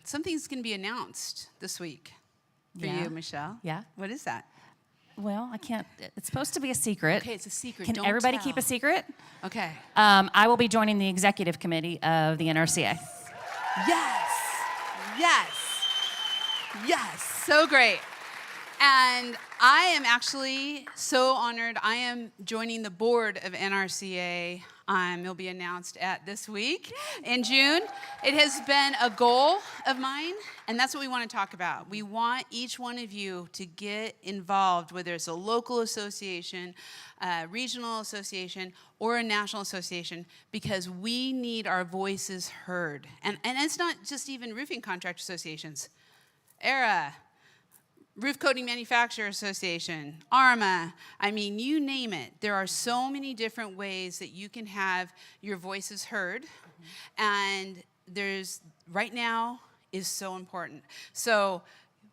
something's going to be announced this week for you, Michelle. Yeah. What is that? Well, I can't. It's supposed to be a secret. Okay, it's a secret. Can Don't everybody tell. keep a secret? Okay. I will be joining the executive committee of the NRCA. Yes. Yes. Yes. So great. And I am actually so honored. I am joining the board of NRCA. It'll be announced this week in June. It has been a goal of mine, and that's what we want to talk about. We want each one of you to get involved, whether it's a local association, a regional association, or a national association, because we need our voices heard. And it's not just even roofing contractor associations. ERA, Roof Coating Manufacturer Association, ARMA, I mean, you name it. There are so many different ways that you can have your voices heard, and right now is so important. So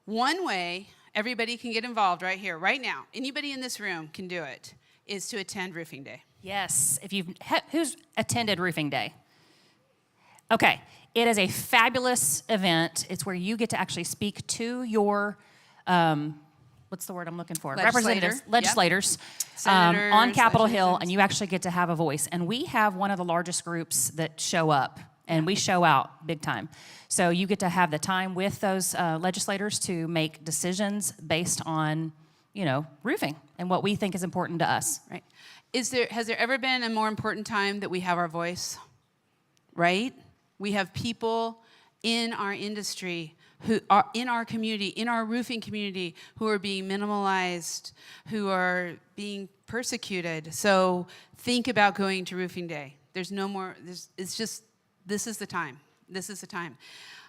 one way everybody can get involved right here, right now, anybody in this room can do it, is to attend Roofing Day. Yes. Who's attended Roofing Day? Okay. It is a fabulous event. It's where you get to actually speak to your what's the word I'm looking for? Legislators Senators, on Capitol Hill, legislators. and you actually get to have a voice. And we have one of the largest groups that show up, and we show out big time. So you get to have the time with those legislators to make decisions based on, roofing and what we think is important to us. Right. Has there ever been a more important time that we have our voice? Right? We have people in our industry who are in our community, in our roofing community, who are being minimalized, who are being persecuted. So think about going to Roofing Day. There's no more, this is the time. This is the time.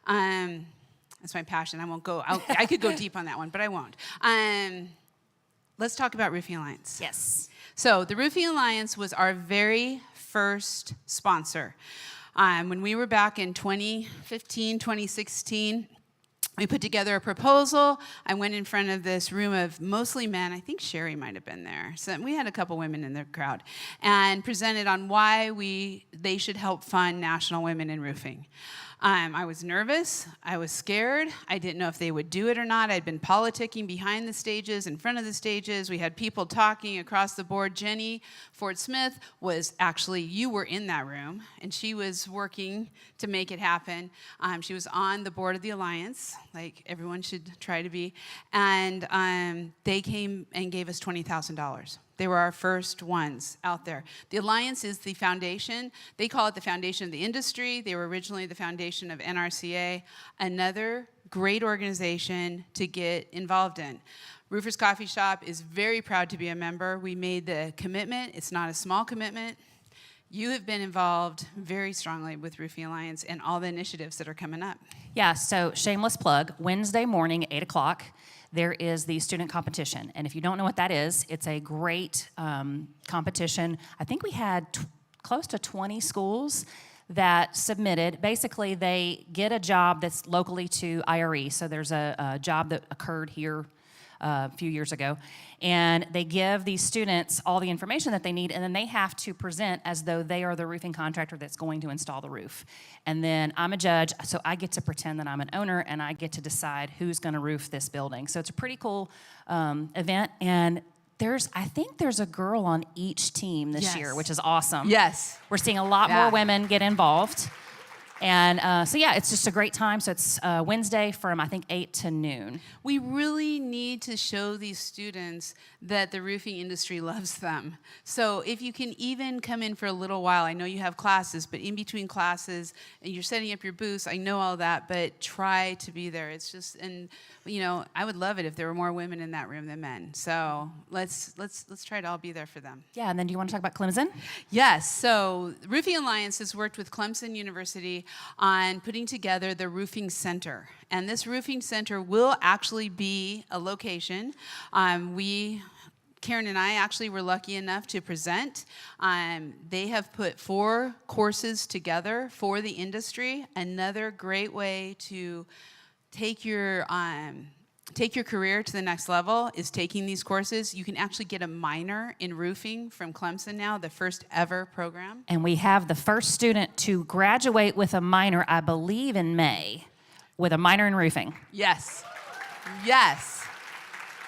That's my passion. I won't go, I could go deep on that one, but I won't. Let's talk about Roofing Alliance. Yes. So the Roofing Alliance was our very first sponsor. When we were back in 2015, 2016, We put together a proposal. I went in front of this room of mostly men. I think Sherry might have been there. So we had a couple women in the crowd, and presented on why they should help fund National Women in Roofing. I was nervous. I was scared. I didn't know if they would do it or not. I'd been politicking behind the stages, in front of the stages. We had people talking across the board. Jenny Ford Smith was actually, you were in that room, and she was working to make it happen. She was on the board of the Alliance, like everyone should try to be. And they came and gave us $20,000. They were our first ones out there. The Alliance is the foundation. They call it the foundation of the industry. They were originally the foundation of NRCA, another great organization to get involved in. Roofers Coffee Shop is very proud to be a member. We made the commitment. It's not a small commitment. You have been involved very strongly with Roofing Alliance and all the initiatives that are coming up. Yeah, so shameless plug, Wednesday morning, 8 o'clock, there is the student competition. And if you don't know what that is, it's a great competition. I think we had close to 20 schools that submitted. Basically, they get a job that's locally to IRE. So there's a job that occurred here a few years ago. And they give these students all the information that they need, and then they have to present as though they are the roofing contractor that's going to install the roof. And then I'm a judge, so I get to pretend that I'm an owner, and I get to decide who's going to roof this building. So it's a pretty cool event. And I think there's a girl on each team this year, which is awesome. Yes. We're seeing a lot more women get involved. And so, yeah, it's just a great time. So it's Wednesday from, I think, 8 to noon. We really need to show these students that the roofing industry loves them. So if you can even come in for a little while, I know you have classes, but in between classes, and you're setting up your booths, I know all that, but try to be there. It's just, and you know, I would love it if there were more women in that room than men. So let's try to all be there for them. Yeah, and then do you want to talk about Clemson? Yes, so Roofing Alliance has worked with Clemson University on putting together the Roofing Center. And this Roofing Center will actually be a location. Karen and I actually were lucky enough to present. They have put 4 courses together for the industry. Another great way to take your career to the next level is taking these courses. You can actually get a minor in roofing from Clemson now, the first ever program. And we have the first student to graduate with a minor, I believe, in May, with a minor in roofing. Yes. Yes.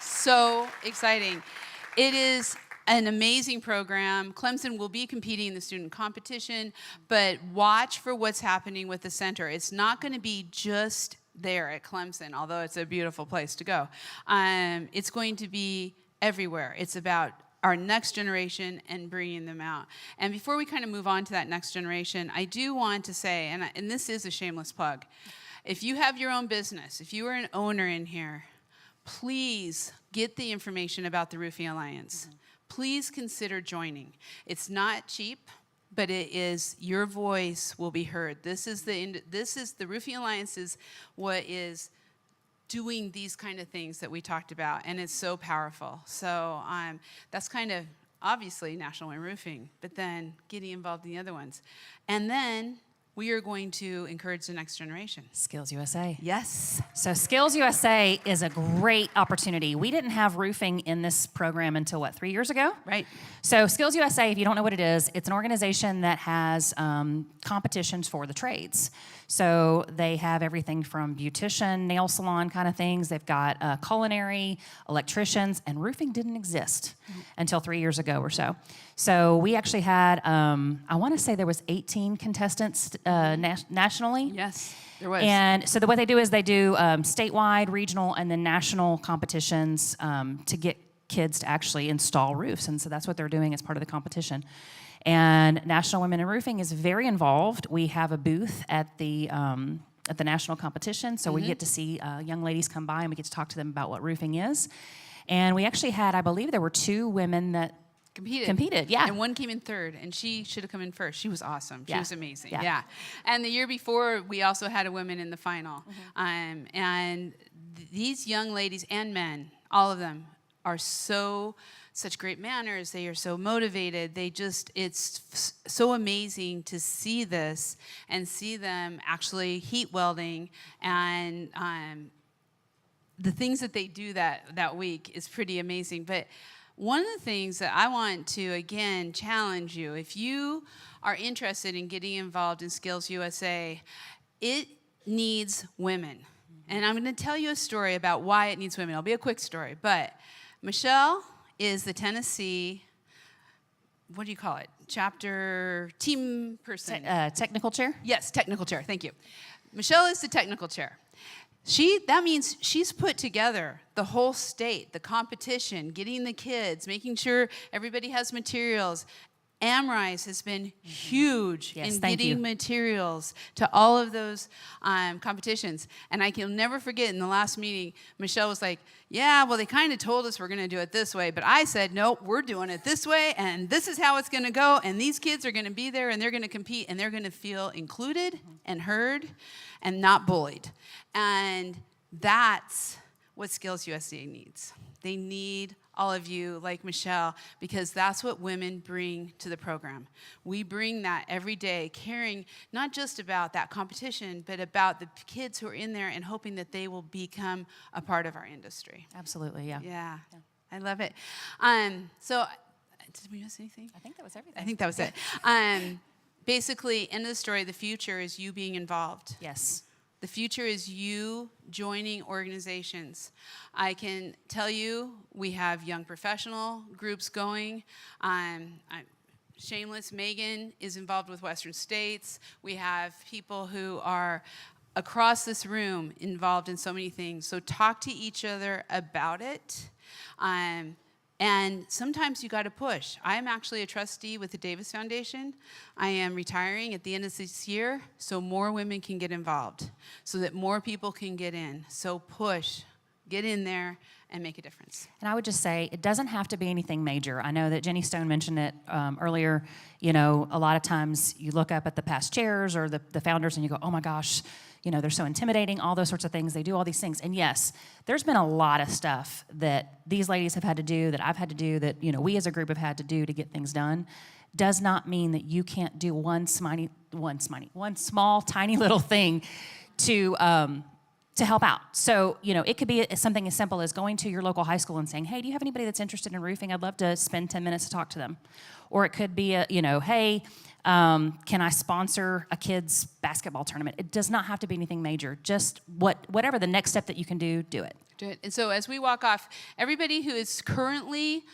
So exciting. It is an amazing program. Clemson will be competing in the student competition, but watch for what's happening with the center. It's not going to be just there at Clemson, although it's a beautiful place to go. It's going to be everywhere. It's about our next generation and bringing them out. And before we kind of move on to that next generation, I do want to say, and this is a shameless plug, if you have your own business, if you are an owner in here, please get the information about the Roofing Alliance. Mm-hmm. Please consider joining. It's not cheap, but it is, your voice will be heard. This is the Roofing Alliance is what is doing these kind of things that we talked about, and it's so powerful. So that's kind of obviously National Women Roofing, but then getting involved in the other ones. And then we are going to encourage the next generation. Skills USA. Yes. So Skills USA is a great opportunity. We didn't have roofing in this program until, 3 years ago? Right. So Skills USA, if you don't know what it is, it's an organization that has competitions for the trades. So they have everything from beautician, nail salon kind of things. They've got culinary, electricians, and roofing didn't exist until 3 years ago or so. So we actually had, I want to say there was 18 contestants nationally. Yes, there was. And so what they do is they do statewide, regional, and then national competitions to get kids to actually install roofs. And so that's what they're doing as part of the competition. And National Women in Roofing is very involved. We have a booth at the national competition, so we get to see young ladies come by and we get to talk to them about what roofing is. And we actually had, I believe there were 2 women that competed, yeah. And one came in third, and she should have come in first. She was awesome. She was amazing. Yeah. Yeah. And the year before, we also had a woman in the final. And these young ladies and men, all of them, are such great manners. They are so motivated. It's so amazing to see this and see them actually heat welding and the things that they do that week is pretty amazing. But one of the things that I want to, again, challenge you, if you are interested in getting involved in Skills USA, it needs women. And I'm going to tell you a story about why it needs women. It'll be a quick story. But Michelle is the Tennessee, what do you call it? Chapter team person. Technical chair? Yes, technical chair. Thank you. Michelle is the technical chair. That means she's put together the whole state, the competition, getting the kids, making sure everybody has materials. AmRise has been huge in getting materials to all of those competitions. And I can never forget in the last meeting, Michelle was like, yeah, well, they kind of told us we're going to do it this way. But I said, nope, we're doing it this way. And this is how it's going to go. And these kids are going to be there and they're going to compete and they're going to feel included and heard and not bullied. And that's what Skills USA needs. They need all of you like Michelle, because that's what women bring to the program. We bring that every day, caring not just about that competition, but about the kids who are in there and hoping that they will become a part of our industry. Absolutely, yeah. Yeah, I love it. So, did we miss anything? I think that was everything. I think that was it. Basically, end of the story, the future is you being involved. Yes. The future is you joining organizations. I can tell you we have young professional groups going. Shameless, Megan is involved with Western States. We have people who are across this room involved in so many things. So talk to each other about it. And sometimes you got to push. I am actually a trustee with the Davis Foundation. I am retiring at the end of this year so more women can get involved, so that more people can get in. So push, get in there, and make a difference. And I would just say it doesn't have to be anything major. I know that Jenny Stone mentioned it earlier. You know, a lot of times you look up at the past chairs or the founders and you go, oh my gosh, you know, they're so intimidating, all those sorts of things. They do all these things. And yes, there's been a lot of stuff that these ladies have had to do, that I've had to do, that, you know, we as a group have had to do to get things done. Does not mean that you can't do one small, tiny little thing to help out. So, you know, it could be something as simple as going to your local high school and saying, hey, do you have anybody that's interested in roofing? I'd love to spend 10 minutes to talk to them. Or it could be, hey, can I sponsor a kid's basketball tournament? It does not have to be anything major. Just whatever the next step that you can do it. Do it. And so as we walk off, everybody who is currently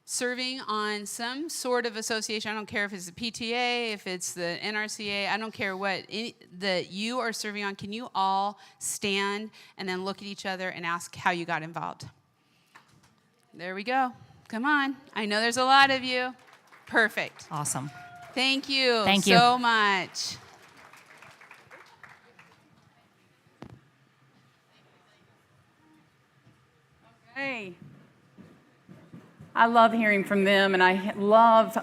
serving on some sort of association, I don't care if it's the PTA, if it's the NRCA, I don't care what that you are serving on, can you all stand and then look at each other and ask how you got involved? There we go. Come on. I know there's a lot of you. Perfect. Awesome. Thank you Thank you so much. Okay. I love hearing from them, and I love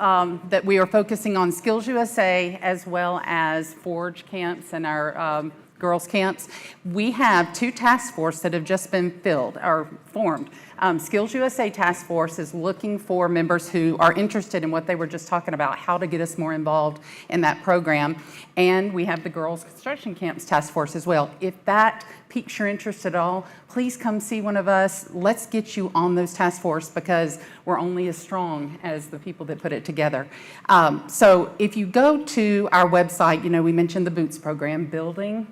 that we are focusing on Skills USA as well as Forge camps and our girls camps. We have 2 task forces that have just been formed. Skills USA Task Force is looking for members who are interested in what they were just talking about, how to get us more involved in that program. And we have the Girls Construction Camps Task Force as well. If that piques your interest at all, please come see one of us. Let's get you on those task force, because we're only as strong as the people that put it together. So if you go to our website, you know, we mentioned the Boots program, building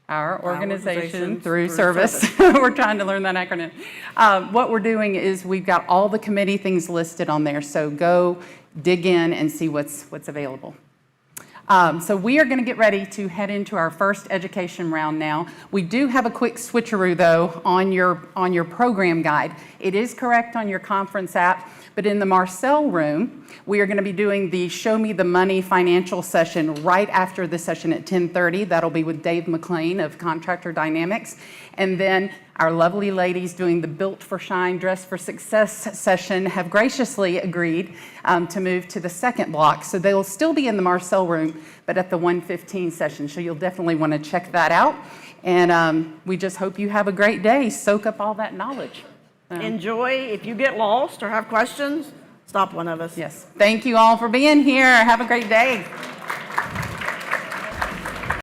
our organization through service. We're trying to learn that acronym. What we're doing is we've got all the committee things listed on there, so go dig in and see what's available. So we are going to get ready to head into our first education round now. We do have a quick switcheroo, though, on your program guide. It is correct on your conference app, but in the Marcel room, we are going to be doing the Show Me the Money financial session right after the session at 10:30. That'll be with Dave McLean of Contractor Dynamics. And then our lovely ladies doing the Built for Shine, Dress for Success session have graciously agreed to move to the second block. So they'll still be in the Marcel room, but at the 1:15 session. So you'll definitely want to check that out. And we just hope you have a great day. Soak up all that knowledge. Enjoy. If you get lost or have questions, stop one of us. Yes. Thank you all for being here. Have a great day.